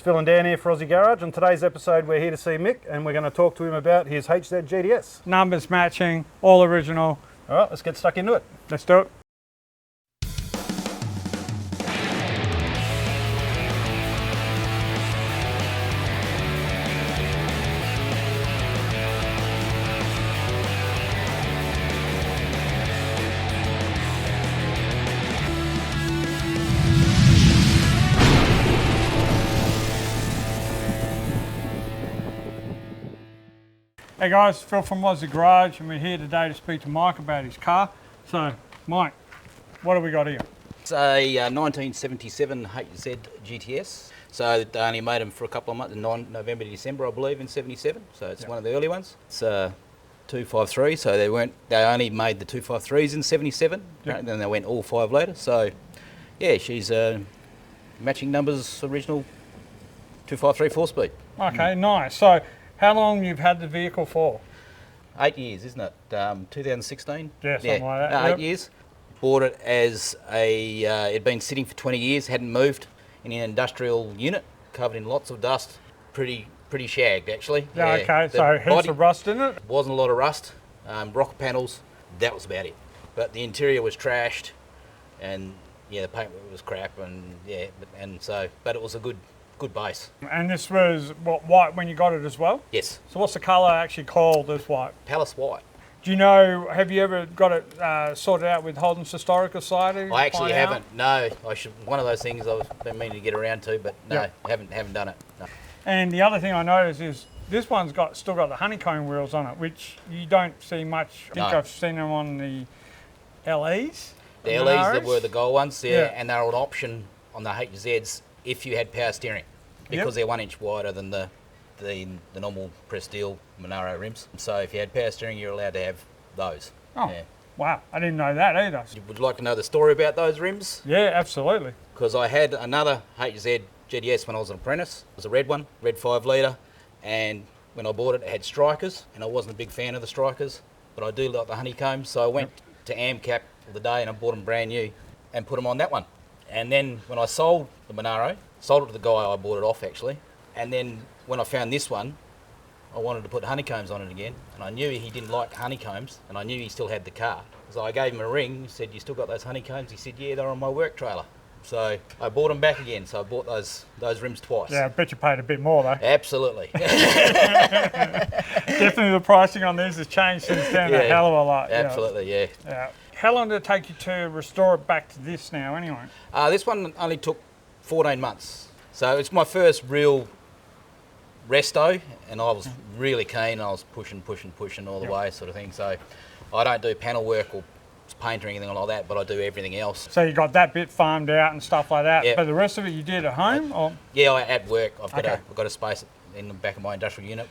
Phil and Dan here for Aussie Garage. On today's episode we're here to see Mick and we're going to talk to him about his HZ GTS. Numbers matching, all original. Alright, let's get stuck into it. Let's do it. Hey guys, Phil from Aussie Garage, and we're here today to speak to Mike about his car. So, Mike, what have we got here? It's a 1977 HZ GTS. So they only made them for a couple of months, November to December, I believe, in 77. So it's one of the early ones. It's a 253, so they only made the 253s in 77. And then they went all 5 later. So yeah, she's matching numbers, original 253 4-speed. Okay, nice. So, how long you've had the vehicle for? 8 years, isn't it? 2016? Yeah, something like that. No, 8 years. Bought it as it'd been sitting for 20 years, hadn't moved, in an industrial unit, covered in lots of dust, pretty shagged actually. Yeah, okay, so heaps of rust in it? Wasn't a lot of rust, rocker panels, that was about it. But the interior was trashed, and yeah, the paint was crap, and yeah, but it was a good base. And this was, what, white when you got it as well? Yes. So what's the colour actually called as white? Palace White. Do you know, have you ever got it sorted out with Holden's Historical Society? I actually haven't, no. I should. One of those things I've been meaning to get around to, but no, haven't done it. No. And the other thing I noticed is this one's still got the honeycomb wheels on it, which you don't see much. I think I've seen them on the LEs. The LEs that were the gold ones, and they're an option on the HZs if you had power steering, because they're 1 inch wider than the normal pressed steel Monaro rims. So if you had power steering, you're allowed to have those. Oh, wow. I didn't know that either. Would you like to know the story about those rims? Yeah, absolutely. Because I had another HZ GTS when I was an apprentice. It was a red one, red 5 litre, and when I bought it, it had strikers, and I wasn't a big fan of the strikers, but I do like the honeycombs, so I went to AmCap the day and I bought them brand new and put them on that one. And then when I sold the Monaro, sold it to the guy I bought it off actually, and then when I found this one, I wanted to put honeycombs on it again, and I knew he didn't like honeycombs, and I knew he still had the car. So I gave him a ring, he said, "You still got those honeycombs?" He said, "Yeah, they're on my work trailer." So I bought them back again, so I bought those rims twice. Yeah, I bet you paid a bit more though. Absolutely. Definitely the pricing on these has changed since then a hell of a lot. Absolutely, yeah. How long did it take you to restore it back to this now anyway? This one only took 14 months. So it's my first real resto, and I was really keen. I was pushing all the way sort of thing. So I don't do panel work or paint or anything like that, but I do everything else. So you got that bit farmed out and stuff like that, but the rest of it you did at home? Or? Yeah, at work. I've got a space in the back of my industrial unit,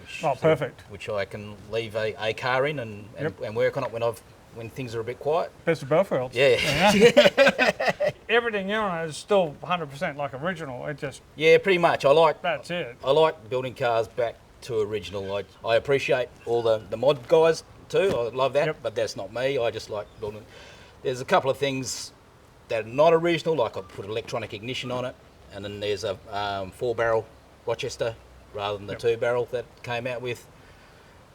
which I can leave a car in and work on it when things are a bit quiet. Best of both worlds. Yeah. Everything in it is still 100% like original. It just pretty much. That's it. I like building cars back to original. I appreciate all the mod guys too. I love that, but that's not me. I just like building. There's a couple of things that are not original, like I put electronic ignition on it, and then there's a 4-barrel Rochester rather than the 2-barrel that came out with,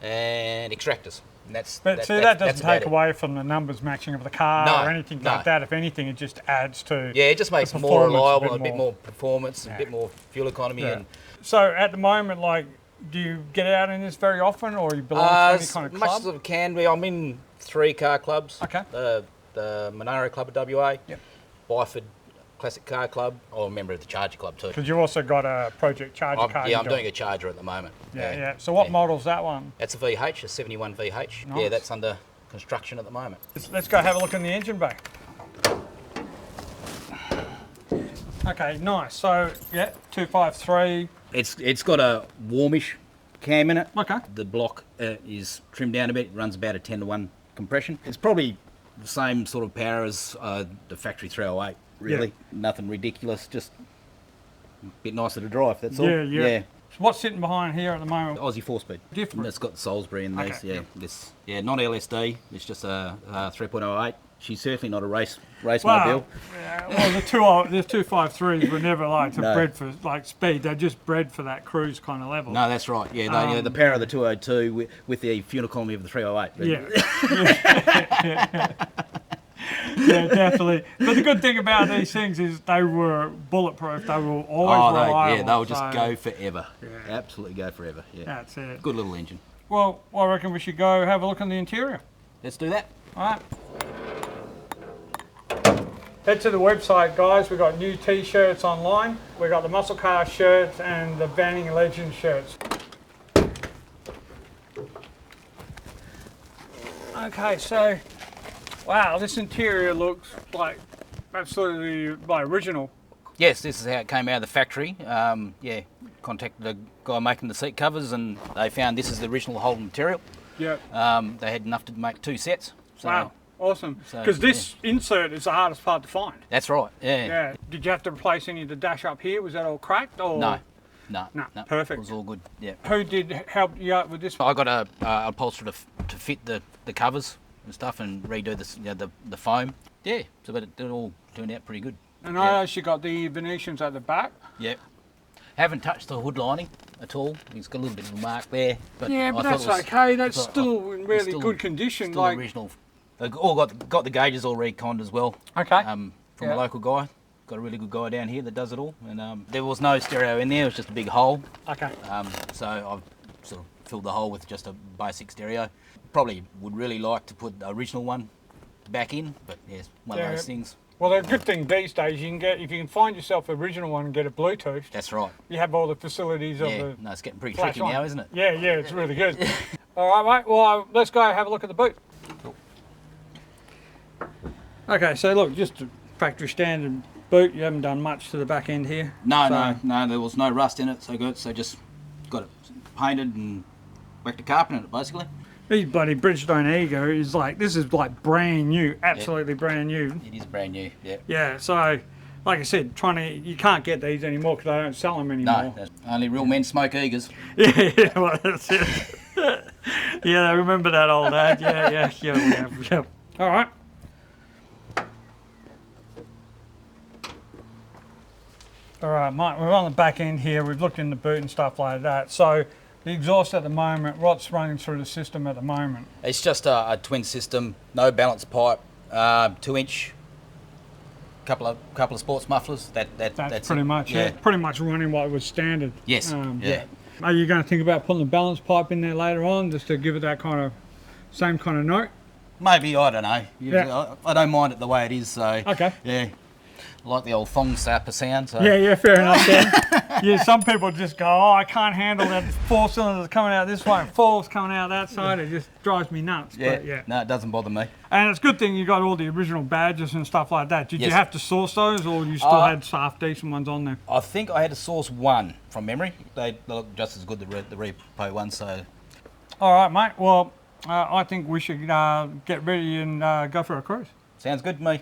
and extractors. And that doesn't take away from the numbers matching of the car or anything like that. If anything, it just adds to it just makes it more reliable, a bit more performance, a bit more fuel economy. And so at the moment, like, do you get out in this very often, or you belong to any kind of club? As much as I can be. I'm in 3 car clubs. Okay. The Monaro Club at WA, Byford Classic Car Club. I'm a member of the Charger Club too. Because you've also got a Project Charger car. Yeah, I'm doing a Charger at the moment. Yeah. So what model's that one? That's a VH, a 71 VH. Nice. Yeah, that's under construction at the moment. Let's go have a look in the engine bay. Okay, nice. So, 253. It's got a warmish cam in it. Okay. The block is trimmed down a bit. It runs about a 10-to-1 compression. It's probably the same sort of power as the factory 308. Really, nothing ridiculous. Just a bit nicer to drive. That's all. Yeah. So what's sitting behind here at the moment? Aussie 4-speed. Different. It's got Salisbury in these. Not LSD. It's just a 3.08 she's certainly not a race Well, mobile. well, the 253s were never bred for speed. They're just bred for that cruise kind of level. No, that's right. Yeah, the power of the 202 with the fuel economy of the 308. Yeah. Yeah, definitely. But the good thing about these things is they were bulletproof. They were always reliable. They'll just go forever. Yeah. Absolutely go forever. Yeah. That's it. Good little engine. Well, I reckon we should go have a look in the interior. Let's do that. All right. Head to the website, guys. We've got new T-shirts online. We've got the Muscle Car shirts and the Banning Legend shirts. Okay, so, wow, this interior looks like absolutely original. Yes, this is how it came out of the factory. Yeah, contacted the guy making the seat covers, and they found this is the original Holden material. Yeah. They had enough to make 2 sets. So, wow, awesome. Because this insert is the hardest part to find. That's right. Yeah. Yeah. Did you have to replace any of the dash up here? Was that all cracked? Or? No. Perfect. It was all good. Yeah. Who did help you out with this? I got a upholsterer to fit the covers and stuff, and redo the foam. Yeah. So but it all turned out pretty good. And I actually got the Venetians at the back. Yep. Haven't touched the hood lining at all. It's got a little bit of a mark there. But yeah, but that's okay. That's still in really good condition. Still original. They all got the gauges all reconned as well. Okay. From a local guy. Got a really good guy down here that does it all. And there was no stereo in there. It was just a big hole. Okay. So I've sort of filled the hole with just a basic stereo. Probably would really like to put the original one back in, but yeah, it's one of those things. Well, the good thing these days, you can get, if you can find yourself an original one and get a Bluetooth. That's right. You have all the facilities of the. No, it's getting pretty tricky now, isn't it? Yeah, it's really good. All right, mate. Well, let's go have a look at the boot. Cool. Okay, so look, just a factory standard boot. You haven't done much to the back end here. No, there was no rust in it, so good. So just got it painted and whacked a carpet in it, basically. These bloody Bridgestone Ego is this is brand new, absolutely brand new. It is brand new, yeah. Yeah, so like I said, you can't get these anymore because they don't sell them anymore. No, only real men smoke Egas. Yeah, well, that's it. Yeah, I remember that old ad. Yeah. All right. All right, Mike, we're on the back end here. We've looked in the boot and stuff like that. So the exhaust at the moment, what's running through the system at the moment? It's just a twin system, no balance pipe, 2-inch, couple of sports mufflers. That's pretty much it. Yeah. Pretty much running what was standard. Yes. Yeah. Are you going to think about putting the balance pipe in there later on, just to give it that same kind of note? Maybe, I don't know. Yeah. I don't mind it the way it is. So okay. Yeah. I like the old thong slapper sound. So. Yeah, fair enough. Yeah, some people just go, oh, I can't handle that 4 cylinders coming out this way and 4's coming out that side. It just drives me nuts. Yeah. But, yeah. No, it doesn't bother me. And it's a good thing you got all the original badges and stuff like that. Did you have to source those, or you still had half decent ones on there? I think I had to source one from memory. They look just as good, the repo ones. So. All right, mate. Well, I think we should get ready and go for a cruise. Sounds good to me.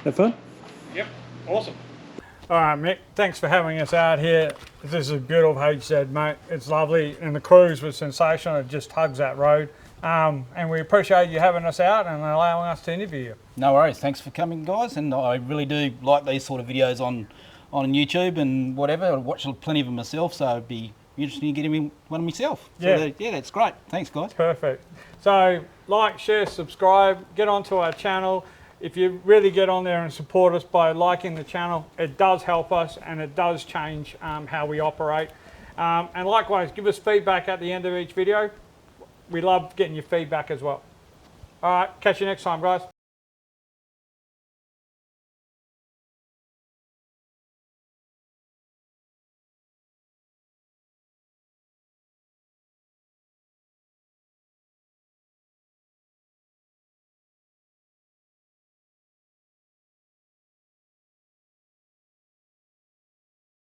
Have fun? Yep, awesome. All right, Mick, thanks for having us out here. This is a beautiful HZ, mate. It's lovely, and the cruise was sensational. It just hugs that road. And we appreciate you having us out and allowing us to interview you. No worries. Thanks for coming, guys. And I really do like these sort of videos on YouTube and whatever. I watch plenty of them myself, so it'd be interesting to get me one myself. Yeah. So yeah, that's great. Thanks, guys. Perfect. So like, share, subscribe, get onto our channel. If you really get on there and support us by liking the channel, it does help us and it does change how we operate. And likewise, give us feedback at the end of each video. We love getting your feedback as well. All right, catch you next time, guys.